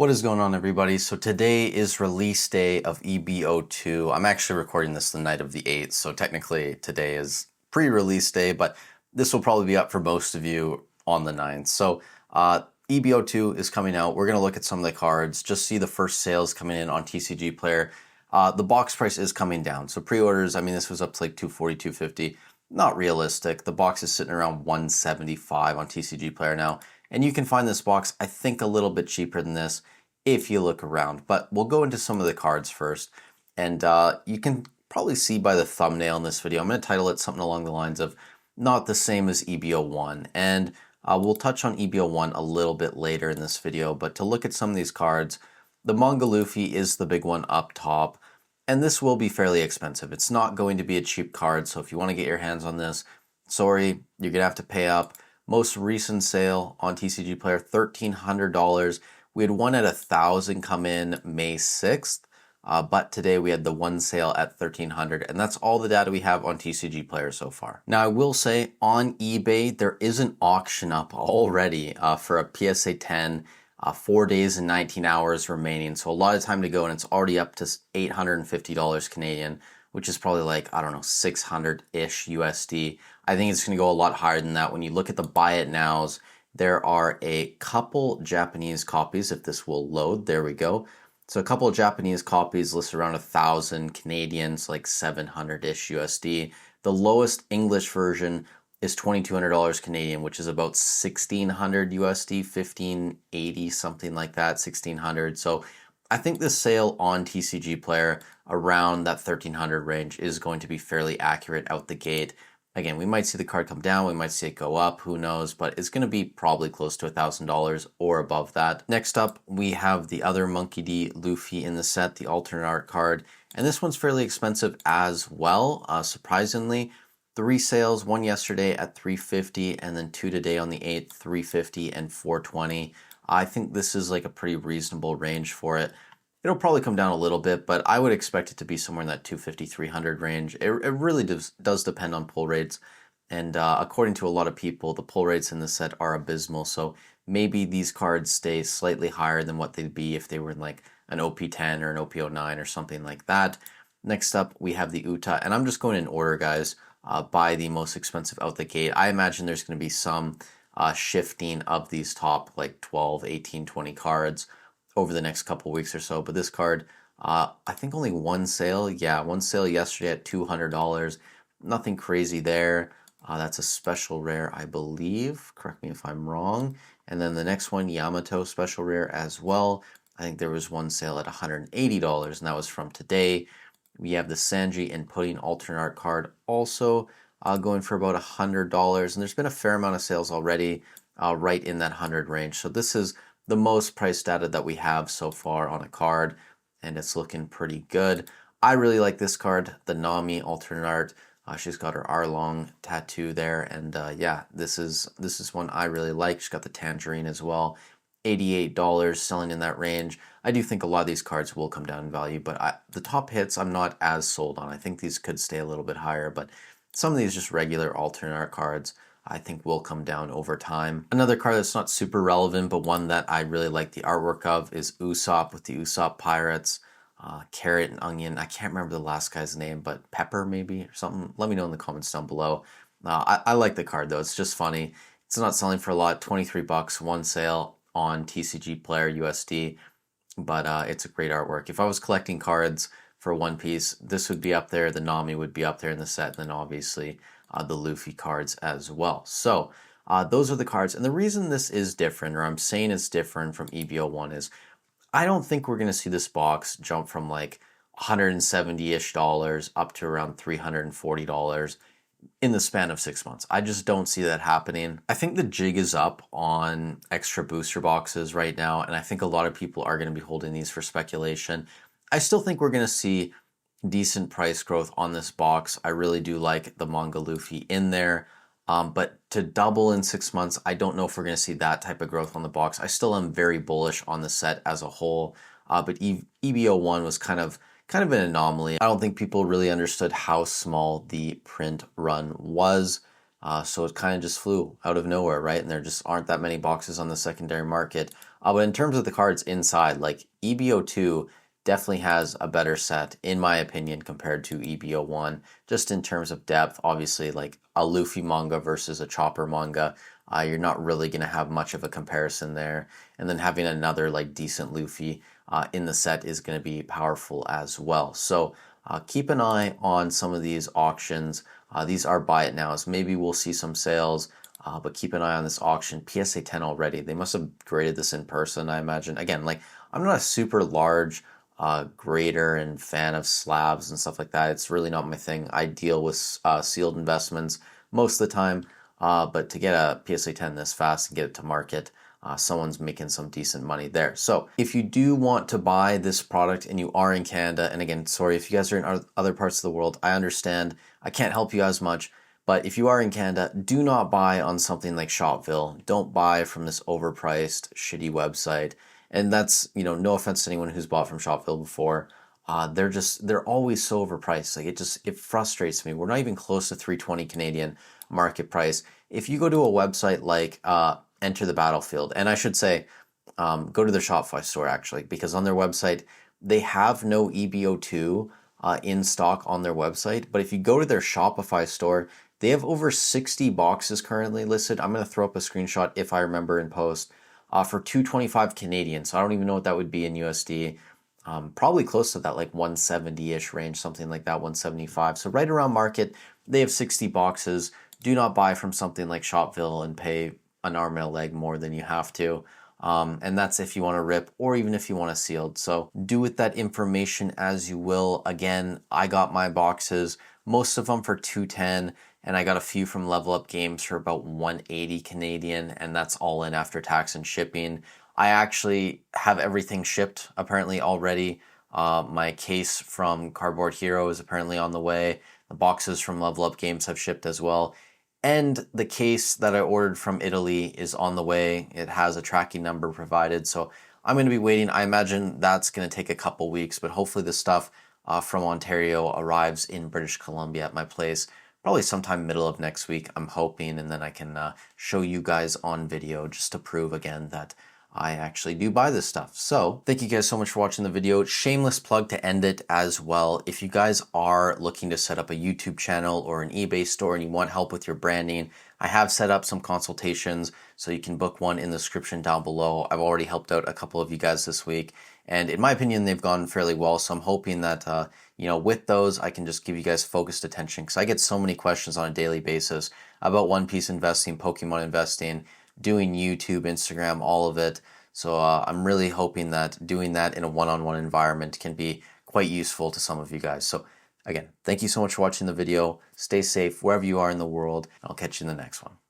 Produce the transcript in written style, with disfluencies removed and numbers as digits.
What is going on, everybody? So today is release day of EB-02. I'm actually recording this the night of the 8th, so technically today is pre-release day, but this will probably be up for most of you on the 9th. So EB-02 is coming out. We're going to look at some of the cards, just see the first sales coming in on TCG Player. The box price is coming down. So pre-orders, I mean, this was up to like $240, $250. Not realistic. The box is sitting around $175 on TCG Player now. And you can find this box, I think, a little bit cheaper than this if you look around. But we'll go into some of the cards first. And you can probably see by the thumbnail in this video, I'm going to title it something along the lines of not the same as EB-01. And we'll touch on EB-01 a little bit later in this video. But to look at some of these cards, the Manga Luffy is the big one up top. And this will be fairly expensive. It's not going to be a cheap card. So if you want to get your hands on this, sorry, you're going to have to pay up. Most recent sale on TCG Player, $1,300. We had one at $1,000 come in May 6th, but today we had the one sale at $1,300, and that's all the data we have on TCG Player so far. Now, I will say on eBay, there is an auction up already for a PSA 10, 4 days and 19 hours remaining, so a lot of time to go, and it's already up to $850 Canadian, which is probably like, I don't know, 600-ish USD. I think it's going to go a lot higher than that. When you look at the buy it nows, there are a couple Japanese copies, if this will load. There we go. So a couple of Japanese copies listed around 1,000 Canadian, so like 700-ish USD. The lowest English version is $2,200 Canadian, which is about 1,600 USD, 1,580, something like that, 1,600. So I think this sale on TCG Player around that 1,300 range is going to be fairly accurate out the gate. Again, we might see the card come down, we might see it go up, who knows, but it's going to be probably close to $1,000 or above that. Next up, we have the other Monkey D. Luffy in the set, the alternate art card, and this one's fairly expensive as well, surprisingly. 3 sales, one yesterday at $350, and then 2 today on the 8th, $350 and $420. I think this is like a pretty reasonable range for it. It'll probably come down a little bit, but I would expect it to be somewhere in that $250, $300 range. It really does depend on pull rates. And according to a lot of people, the pull rates in the set are abysmal. So maybe these cards stay slightly higher than what they'd be if they were in like an OP10 or an OP09 or something like that. Next up, we have the Uta. And I'm just going in order, guys, by the most expensive out the gate. I imagine there's going to be some shifting of these top like 12, 18, 20 cards over the next couple weeks or so. But this card, I think only one sale. Yeah, one sale yesterday at $200. Nothing crazy there. That's a special rare, I believe. Correct me if I'm wrong. And then the next one, Yamato special rare as well. I think there was one sale at $180, and that was from today. We have the Sanji and Pudding alternate art card also going for about $100. And there's been a fair amount of sales already right in that 100 range. So this is the most price data that we have so far on a card, and it's looking pretty good. I really like this card, the Nami alternate art. She's got her Arlong tattoo there, and yeah, this is one I really like. She's got the tangerine as well. $88 selling in that range. I do think a lot of these cards will come down in value, but the top hits I'm not as sold on. I think these could stay a little bit higher, but some of these just regular alternate art cards I think will come down over time. Another card that's not super relevant, but one that I really like the artwork of is Usopp with the Usopp Pirates, Carrot and Onion. I can't remember the last guy's name, but Pepper maybe or something. Let me know in the comments down below. I like the card though. It's just funny. It's not selling for a lot. $23, one sale on TCG Player USD, but it's a great artwork. If I was collecting cards for One Piece, this would be up there. The Nami would be up there in the set, and then obviously the Luffy cards as well. So those are the cards. And the reason this is different, or I'm saying it's different from EB-01, is I don't think we're going to see this box jump from like $170-ish up to around $340 in the span of 6 months. I just don't see that happening. I think the jig is up on extra booster boxes right now, and I think a lot of people are going to be holding these for speculation. I still think we're going to see decent price growth on this box. I really do like the Manga Luffy in there, but to double in 6 months, I don't know if we're going to see that type of growth on the box. I still am very bullish on the set as a whole, but EB-01 was kind of an anomaly. I don't think people really understood how small the print run was, so it kind of just flew out of nowhere, right? And there just aren't that many boxes on the secondary market But in terms of the cards inside, like EB-02 definitely has a better set, in my opinion, compared to EB-01, just in terms of depth. Obviously, like a Luffy manga versus a Chopper manga, you're not really going to have much of a comparison there. And then having another like decent Luffy in the set is going to be powerful as well. So keep an eye on some of these auctions. These are buy it nows. Maybe we'll see some sales, but keep an eye on this auction. PSA 10 already. They must have graded this in person, I imagine. Again, like I'm not a super large grader and fan of slabs and stuff like that. It's really not my thing. I deal with sealed investments most of the time, but to get a PSA 10 this fast and get it to market, someone's making some decent money there. So if you do want to buy this product and you are in Canada, and again, sorry if you guys are in other parts of the world, I understand. I can't help you as much. But if you are in Canada, do not buy on something like Shopville. Don't buy from this overpriced, shitty website. And that's, no offense to anyone who's bought from Shopville before. They're always so overpriced. Like it frustrates me. We're not even close to 320 Canadian market price. If you go to a website like Enter the Battlefield, and I should say, go to their Shopify store actually, because on their website, they have no EB-02 in stock on their website. But if you go to their Shopify store, they have over 60 boxes currently listed. I'm going to throw up a screenshot if I remember in post for 225 Canadian. So I don't even know what that would be in USD. Probably close to that, like 170-ish range, something like that, 175. So right around market, they have 60 boxes. Do not buy from something like Shopville and pay an arm and a leg more than you have to. And that's if you want to rip or even if you want a sealed. So do with that information as you will. Again, I got my boxes, most of them for 210, and I got a few from Level Up Games for about 180 Canadian, and that's all in after tax and shipping. I actually have everything shipped apparently already. My case from Cardboard Hero is apparently on the way. The boxes from Level Up Games have shipped as well. And the case that I ordered from Italy is on the way. It has a tracking number provided. So I'm going to be waiting. I imagine that's going to take a couple weeks, but hopefully the stuff from Ontario arrives in British Columbia at my place probably sometime middle of next week, I'm hoping. And then I can show you guys on video just to prove again that I actually do buy this stuff. So thank you guys so much for watching the video. Shameless plug to end it as well. If you guys are looking to set up a YouTube channel or an eBay store and you want help with your branding, I have set up some consultations, so you can book one in the description down below. I've already helped out a couple of you guys this week, and in my opinion, they've gone fairly well. So I'm hoping that, with those, I can just give you guys focused attention, because I get so many questions on a daily basis about One Piece investing, Pokemon investing, doing YouTube, Instagram, all of it. So I'm really hoping that doing that in a one-on-one environment can be quite useful to some of you guys. So again, thank you so much for watching the video. Stay safe wherever you are in the world. I'll catch you in the next one.